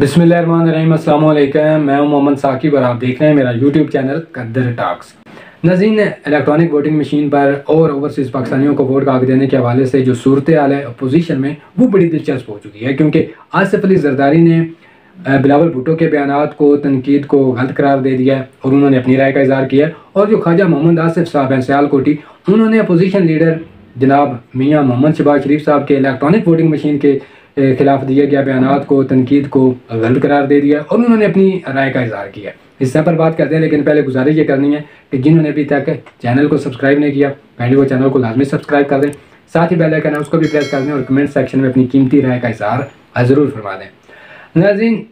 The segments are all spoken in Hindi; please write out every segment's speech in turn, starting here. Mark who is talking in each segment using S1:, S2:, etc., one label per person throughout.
S1: बिस्मिल्लाहिर्रहमानिर्रहीम, अस्सलाम वालेकुम। मैं हूं मोहम्मद साकिब और आप देख रहे हैं मेरा यूट्यूब चैनल कद्दर टॉक्स। नाज़रीन, इलेक्ट्रॉनिक वोटिंग मशीन पर और ओवरसीज़ पाकिस्तानियों को वोट का हक देने के हवाले से जो सूरत हाल है अपोजिशन में, वो बड़ी दिलचस्प हो चुकी है, क्योंकि आसिफ अली जरदारी ने बिलावल भुट्टो के बयानात को, तनकीद को गलत करार दे दिया है और उन्होंने अपनी राय का इजहार किया है। और जो ख्वाजा मोहम्मद आसिफ साहब हैं सियालकोटी, उन्होंने अपोजिशन लीडर जनाब मियाँ मोहम्मद शहबाज शरीफ साहब के इलेक्ट्रॉनिक वोटिंग मशीन के खिलाफ दिए गया बयानात को, तनकीद को गलत करार दे दिया और उन्होंने अपनी राय का इजहार किया। इस पर बात करते हैं, लेकिन पहले गुजारिश ये करनी है कि जिन्होंने अभी तक चैनल को सब्सक्राइब नहीं किया, पहले वो चैनल को लाजमी सब्सक्राइब कर दें, साथ ही बेल आइकन है उसको भी प्रेस कर दें और कमेंट सेक्शन में अपनी कीमती राय का इजहार ज़रूर फरमा दें। नाज़रीन,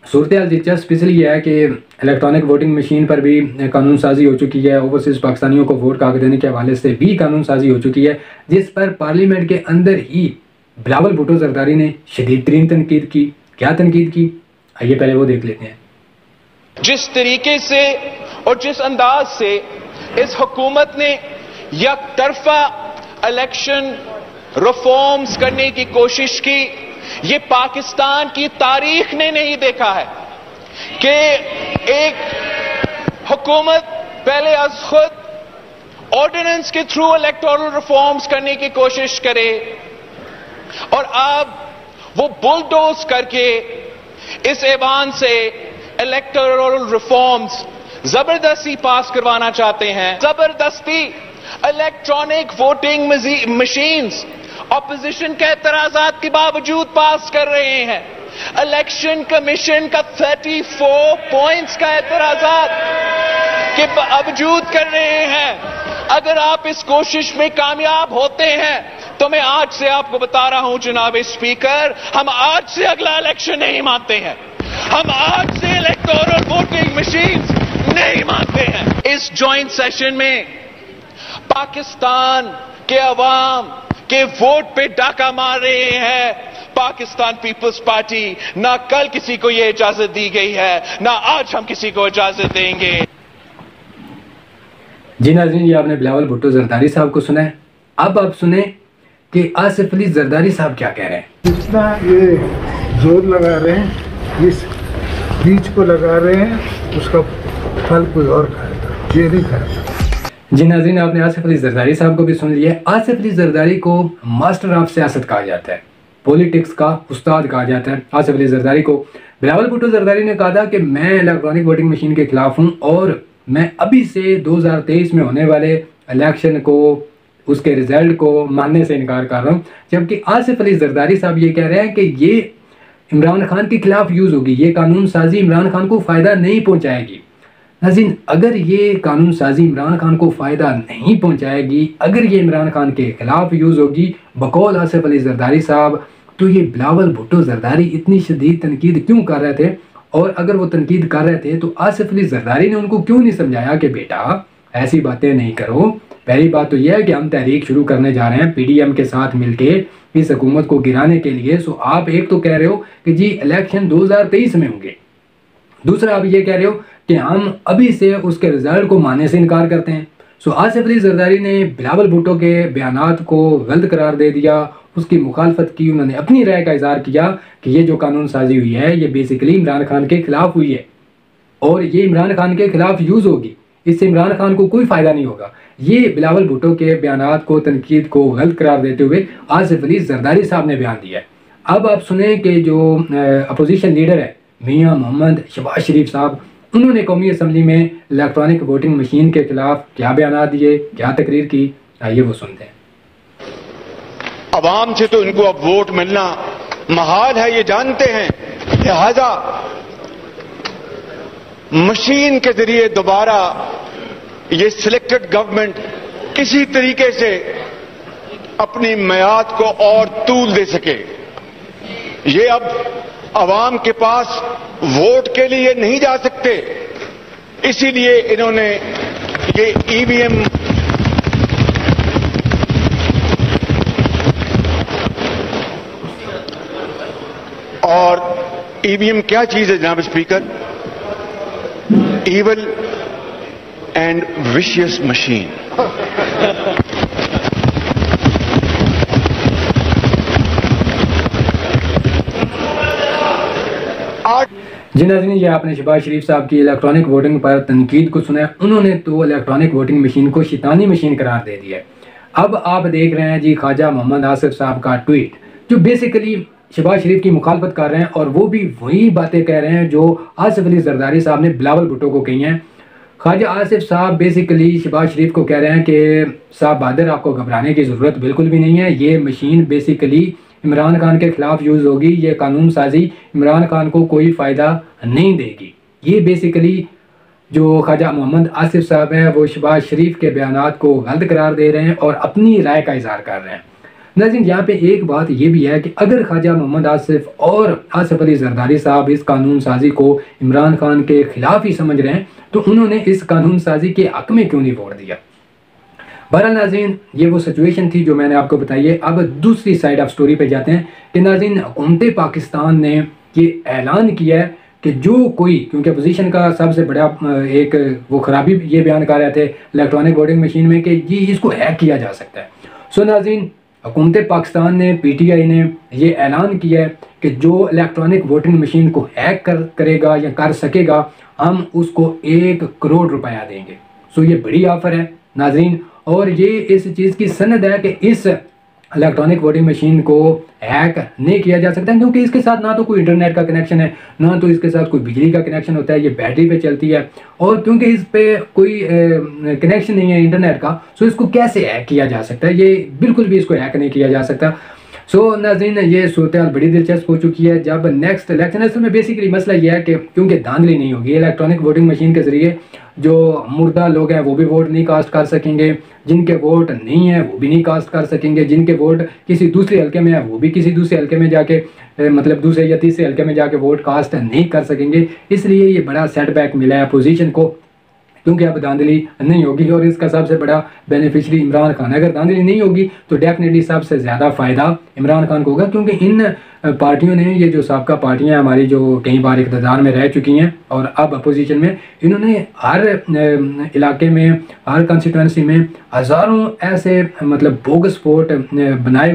S1: सूरत हाल दिलचस्प इसलिए है कि इलेक्ट्रॉनिक वोटिंग मशीन पर भी कानून साजी हो चुकी है, ओवरसीज़ पाकिस्तानियों को वोट का हक देने के हवाले से भी कानून साजी हो चुकी है, जिस पर पार्लियामेंट के अंदर ही बिलावल भुट्टो जरदारी ने शदीद तरीन तनकीद की। क्या तनकीद की, आइए पहले वो देख लेते हैं।
S2: जिस तरीके से और जिस अंदाज से इस हुकूमत ने एक तरफा इलेक्शन रिफॉर्म्स करने की कोशिश की, ये पाकिस्तान की तारीख ने नहीं देखा है कि एक हुकूमत पहले अज खुद ऑर्डिनेंस के थ्रू इलेक्टोरल रिफॉर्म्स करने की कोशिश करे और अब वो बुलडोज करके इस ऐवान से इलेक्टोरल रिफॉर्म्स जबरदस्ती पास करवाना चाहते हैं। जबरदस्ती इलेक्ट्रॉनिक वोटिंग मशीन्स ऑपोजिशन के एतराजात के बावजूद पास कर रहे हैं। इलेक्शन कमीशन का 34 पॉइंट्स का एतराजात के बावजूद कर रहे हैं। अगर आप इस कोशिश में कामयाब होते हैं तो मैं आज से आपको बता रहा हूं जनाब स्पीकर, हम आज से अगला इलेक्शन नहीं मानते हैं, हम आज से इलेक्टोरल वोटिंग मशीन्स नहीं मानते हैं। इस जॉइंट सेशन में पाकिस्तान के अवाम के वोट पे डाका मार रहे हैं पाकिस्तान पीपल्स पार्टी। ना कल किसी को यह इजाजत दी गई है, ना आज हम किसी को इजाजत देंगे।
S1: जी नाज़रीन, ये आपने बिलावल भुट्टो जरदारी साहब को सुना है। अब आप सुने कि आसिफ अली जरदारी साहब क्या कह रहे हैं।
S3: जितना ये जोर लगा रहे हैं, इस बीज को लगा रहे हैं, उसका फल कोई और खाएगा, ये नहीं खाएगा।
S1: जी नाज़रीन, आपने आसिफ अली जरदारी साहब को भी सुन लिया है। आसिफ अली जरदारी को मास्टर ऑफ सियासत कहा जाता है, पॉलिटिक्स का उस्ताद कहा जाता है। आसिफ अली जरदारी को बिलावल भुट्टो जरदारी ने कहा था कि मैं इलेक्ट्रॉनिक वोटिंग मशीन के खिलाफ हूँ और मैं अभी से 2023 में होने वाले इलेक्शन को, उसके रिजल्ट को मानने से इनकार कर रहा हूँ। जबकि आसिफ अली जरदारी साहब ये कह रहे हैं कि ये इमरान खान के खिलाफ यूज़ होगी, ये कानून साजी इमरान खान को फ़ायदा नहीं पहुँचाएगी। नाज़रीन, अगर ये कानून साजी इमरान खान को फ़ायदा नहीं पहुँचाएगी, अगर ये इमरान खान के खिलाफ यूज़ होगी बकौल आसिफ अली जरदारी साहब, तो ये बिलावल भुट्टो जरदारी इतनी शदीद तनकीद क्यों कर रहे थे? और अगर वो तनकीद कर रहे थे तो आसिफ अली जरदारी ने उनको क्यों नहीं समझाया कि बेटा ऐसी बातें नहीं करो। पहली बात तो यह है कि हम तहरीक शुरू करने जा रहे हैं PDM के साथ मिलके इस हुकूमत को गिराने के लिए। सो आप एक तो कह रहे हो कि जी इलेक्शन 2023 में होंगे, दूसरा आप ये कह रहे हो कि हम अभी से उसके रिजल्ट को मानने से इनकार करते हैं। सो आसिफ अली जरदारी ने बिलावल भुट्टो के बयानात को गलत करार दे दिया, उसकी मुखालफत की, उन्होंने अपनी राय का इजहार किया कि ये जो कानून साजी हुई है ये बेसिकली इमरान खान के खिलाफ हुई है और ये इमरान खान के खिलाफ यूज़ होगी, इससे इमरान खान को कोई फ़ायदा नहीं होगा। ये बिलावल भुट्टो के बयानात को, तनकीद को गलत करार देते हुए आसिफ अली जरदारी साहब ने बयान दिया है। अब आप सुने कि जो अपोजिशन लीडर है मियाँ मोहम्मद शहबाज शरीफ साहब, उन्होंने कौमी असम्बली में इलेक्ट्रॉनिक वोटिंग मशीन के खिलाफ क्या बयान दिए, क्या तकरीर की, आइए वो सुनते हैं।
S4: अवाम से तो इनको अब वोट मिलना महाल है, ये जानते हैं, लिहाजा मशीन के जरिए दोबारा ये सिलेक्टेड गवर्नमेंट किसी तरीके से अपनी मियाद को और तूल दे सके। ये अब अवाम के पास वोट के लिए नहीं जा सकते, इसीलिए इन्होंने ये ईवीएम और ईवीएम क्या चीज है जनाब speaker? Evil and vicious machine. 8
S1: जी नाज़रीन, ये आपने शहबाज शरीफ साहब की इलेक्ट्रॉनिक वोटिंग पर तनकीद को सुना है। उन्होंने तो इलेक्ट्रॉनिक वोटिंग मशीन को शैतानी मशीन करार दे दिया है। अब आप देख रहे हैं जी ख्वाजा मोहम्मद आसिफ साहब का ट्वीट, जो बेसिकली शहबाज शरीफ की मुखालफत कर रहे हैं, और वो भी वही बातें कह रहे हैं जो आसिफ अली जरदारी साहब ने बिलावल भुट्टो को कही हैं। ख्वाजा आसिफ साहब बेसिकली शहबाज शरीफ को कह रहे हैं कि साहब बहादुर, आपको घबराने की ज़रूरत बिल्कुल भी नहीं है। ये मशीन बेसिकली इमरान खान के ख़िलाफ़ यूज़ होगी। ये कानून साजी इमरान खान को कोई फ़ायदा नहीं देगी। ये बेसिकली जो ख्वाजा मोहम्मद आसिफ साहब हैं वो शहबाज शरीफ के बयानात को गलत करार दे रहे हैं और अपनी राय का इज़हार कर रहे हैं। नाज़रीन, यहाँ पे एक बात ये भी है कि अगर ख्वाजा मोहम्मद आसिफ और आसिफ अली जरदारी साहब इस कानून साजी को इमरान खान के ख़िलाफ़ ही समझ रहे हैं तो उन्होंने इस कानून साजी के हक़ में क्यों नहीं वोट दिया। बहरहाल नाज़रीन, ये वो सिचुएशन थी जो मैंने आपको बताई है। अब दूसरी साइड ऑफ स्टोरी पे जाते हैं कि नाज़रीन, हुकूमत पाकिस्तान ने ये ऐलान किया है कि जो कोई, क्योंकि अपोजिशन का सबसे बड़ा एक वो खराबी ये बयान कर रहे थे इलेक्ट्रॉनिक वोटिंग मशीन में कि ये इसको हैक किया जा सकता है। सो नाज़रीन, हुकूमत पाकिस्तान ने, PTI ने ये ऐलान किया है कि जो इलेक्ट्रॉनिक वोटिंग मशीन को हैक करेगा या कर सकेगा, हम उसको 1 करोड़ रुपया देंगे। सो ये बड़ी ऑफ़र है नाज़रीन, और ये इस चीज़ की सनद है कि इस इलेक्ट्रॉनिक वोटिंग मशीन को हैक नहीं किया जा सकता, क्योंकि इसके साथ ना तो कोई इंटरनेट का कनेक्शन है, ना तो इसके साथ कोई बिजली का कनेक्शन होता है। ये बैटरी पे चलती है, और क्योंकि इस पे कोई कनेक्शन नहीं है इंटरनेट का, सो इसको कैसे हैक किया जा सकता है? ये बिल्कुल भी इसको हैक नहीं किया जा सकता। सो नाज़रीन, ये सूरत बड़ी दिलचस्प हो चुकी है। जब नेक्स्ट इलेक्शन, असल में बेसिकली मसला यह है कि क्योंकि धांधली नहीं होगी, इलेक्ट्रॉनिक वोटिंग मशीन के ज़रिए जो मुर्दा लोग हैं वो भी वोट नहीं कास्ट कर सकेंगे, जिनके वोट नहीं है वो भी नहीं कास्ट कर सकेंगे, जिनके वोट किसी दूसरे हल्के में है वो भी किसी दूसरे हल्के में जाके मतलब दूसरे या तीसरे हल्के में जाके वोट कास्ट नहीं कर सकेंगे। इसलिए ये बड़ा सेटबैक मिला है अपोजिशन को, क्योंकि अब धांधली नहीं होगी, और इसका सबसे बड़ा बेनिफिशरी इमरान खान। अगर धांधली नहीं होगी तो डेफिनेटली सबसे ज़्यादा फ़ायदा इमरान खान को होगा, क्योंकि इन पार्टियों ने, ये जो साबका पार्टियां हमारी जो कई बार इक़्तिदार में रह चुकी हैं और अब अपोजिशन में, इन्होंने हर इलाके में, हर कंस्टिट्यूंसी में हज़ारों ऐसे मतलब बोगस वोट बनवाए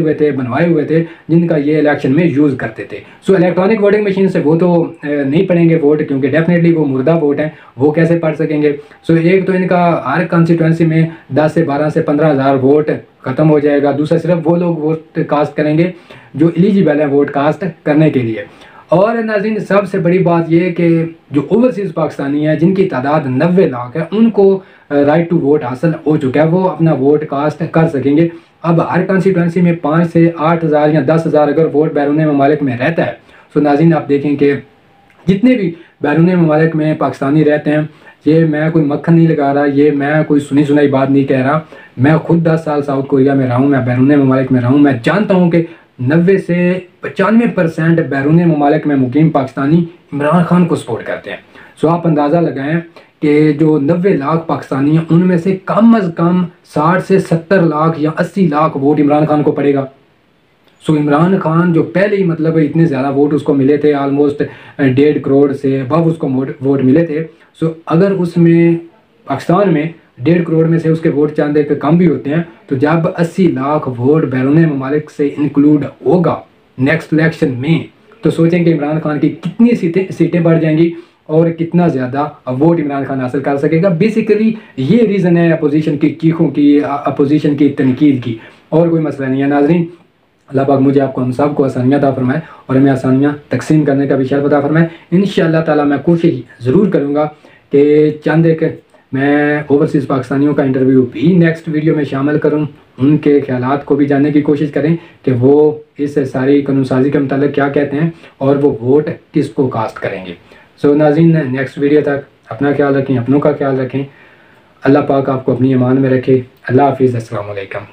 S1: हुए थे जिनका ये इलेक्शन में यूज़ करते थे। सो इलेक्ट्रॉनिक वोटिंग मशीन से वो तो नहीं पड़ेंगे वोट, क्योंकि डेफिनेटली वो मुर्दा वोट हैं, वो कैसे पढ़ सकेंगे। सो एक तो इनका हर कंस्टिट्यूंसी में 10 से 12 से 15 हज़ार वोट ख़त्म हो जाएगा। दूसरा, सिर्फ वो लोग वोट कास्ट करेंगे जो एलिजिबल है वोट कास्ट करने के लिए। और नाज़रीन, सबसे बड़ी बात यह कि जो ओवरसीज़ पाकिस्तानी हैं जिनकी तादाद 90 लाख है, उनको राइट टू वोट हासिल हो चुका है, वो अपना वोट कास्ट कर सकेंगे। अब हर कंस्टिट्यूंसी में 5 से 8 हज़ार या 10 हज़ार अगर वोट बैरून ममालिक में रहता है, तो नाज़रीन आप देखें कि जितने भी बैरून ममालिक में पाकिस्तानी रहते हैं, ये मैं कोई मक्खन नहीं लगा रहा, ये मैं कोई सुनी सुनाई बात नहीं कह रहा, मैं खुद 10 साल साउथ कोरिया में रहा हूँ, मैं बैरून ममालिक में रहा हूँ, मैं जानता हूँ कि 90 से 95% बैरून ममालिक में मुकीम पाकिस्तानी इमरान खान को सपोर्ट करते हैं। सो आप अंदाज़ा लगाएं कि जो 90 लाख पाकिस्तानी हैं उनमें से कम अज़ कम 60 से 70 लाख या 80 लाख वोट इमरान खान को पड़ेगा। सो इमरान खान जो पहले ही मतलब इतने ज़्यादा वोट उसको मिले थे, ऑलमोस्ट 1.5 करोड़ से अब उसको वोट मिले थे। सो अगर उसमें पाकिस्तान में 1.5 करोड़ में से उसके वोट चंद एक कम भी होते हैं, तो जब 80 लाख वोट बैरून ममालिक से इंक्लूड होगा नेक्स्ट इलेक्शन में, तो सोचें कि इमरान खान की कितनी सीटें बढ़ जाएंगी और कितना ज़्यादा वोट इमरान खान हासिल कर सकेगा। बेसिकली ये रीज़न है अपोजिशन की चीखों की, अपोजिशन की तनकीद की, और कोई मसला नहीं है। नाज़रीन, अल्लाह पाक मुझे आपको हम सब को आसानियाँ अता फरमाए और हमें आसानियाँ तकसीम करने का भी शर्फ अता फरमाए। इंशाअल्लाह ताला मैं कोशिश ज़रूर करूँगा कि चंद एक मैं ओवरसीज़ पाकिस्तानियों का इंटरव्यू भी नेक्स्ट वीडियो में शामिल करूँ, उनके ख्यालात को भी जानने की कोशिश करें कि वो इस सारी कानून साजी के मतलब क्या कहते हैं और वो वोट किसको कास्ट करेंगे। सो नाज़रीन, नेक्स्ट वीडियो तक अपना ख्याल रखें, अपनों का ख्याल रखें। अल्लाह पाक आपको अपनी ईमान में रखे। अल्लाह हाफिज़, अस्सलाम वालेकुम।